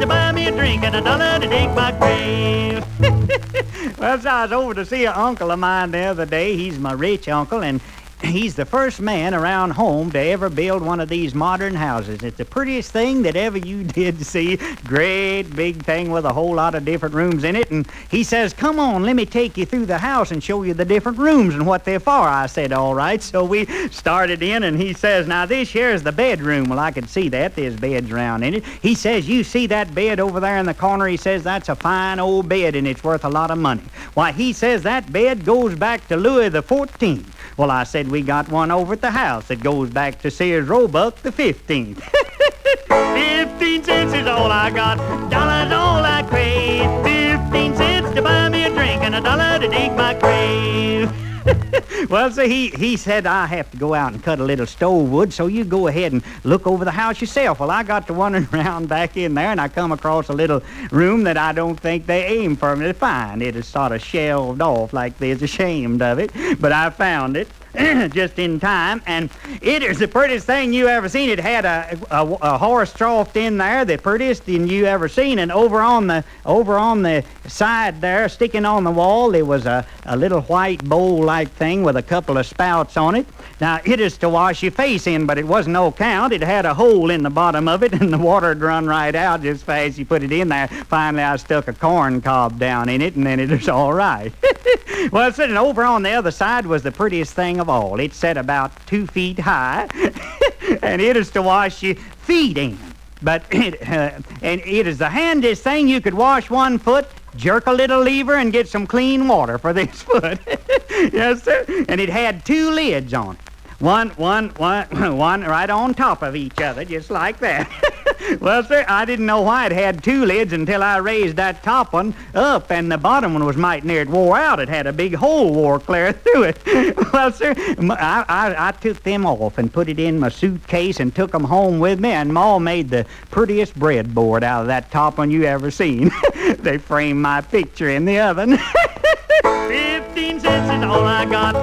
to buy me a drink and $1 to dig my grave. Well, so I was over to see an uncle of mine the other day. He's my rich uncle, and he's the first man around home to ever build one of these modern houses. It's the prettiest thing that ever you did see. Great big thing with a whole lot of different rooms in it. And he says, come on, let me take you through the house and show you the different rooms and what they're for. I said, all right. So we started in, and he says, now this here's the bedroom. Well, I could see that. There's beds around in it. He says, you see that bed over there in the corner? He says, that's a fine old bed, and it's worth a lot of money. Why, he says that bed goes back to Louis the 14th. Well, I said, we got one over at the house that goes back to Sears Roebuck the 15th. 15 cents is all I got, $1's all I crave. 15 cents to buy me a drink and $1 to dig my grave. Well, so he said, I have to go out and cut a little stove wood, so you go ahead and look over the house yourself. Well, I got to wandering around back in there, and I come across a little room that I don't think they aimed for me to find. It is sort of shelved off like they's ashamed of it, but I found it just in time, and it is the prettiest thing you ever seen. It had a horse trough in there, the prettiest thing you ever seen, and over on the side there, sticking on the wall, there was a little white bowl-like thing with a couple of spouts on it. Now, it is to wash your face in, but it wasn't no count. It had a hole in the bottom of it, and the water'd run right out just fast as you put it in there. Finally, I stuck a corn cob down in it, and then it was all right. Well, sitting over on the other side was the prettiest thing of all. It set about 2 feet high, and it is to wash your feet in. But and it is the handiest thing. You could wash one foot, jerk a little lever, and get some clean water for this foot. Yes, sir. And it had 2 lids on it. One right on top of each other, just like that. Well, sir, I didn't know why it had 2 lids until I raised that top one up, and the bottom one was mighty near it wore out. It had a big hole wore clear through it. Well, sir, I took them off and put it in my suitcase and took them home with me, and Ma made the prettiest breadboard out of that top one you ever seen. They framed my picture in the oven. 15 cents is all I got.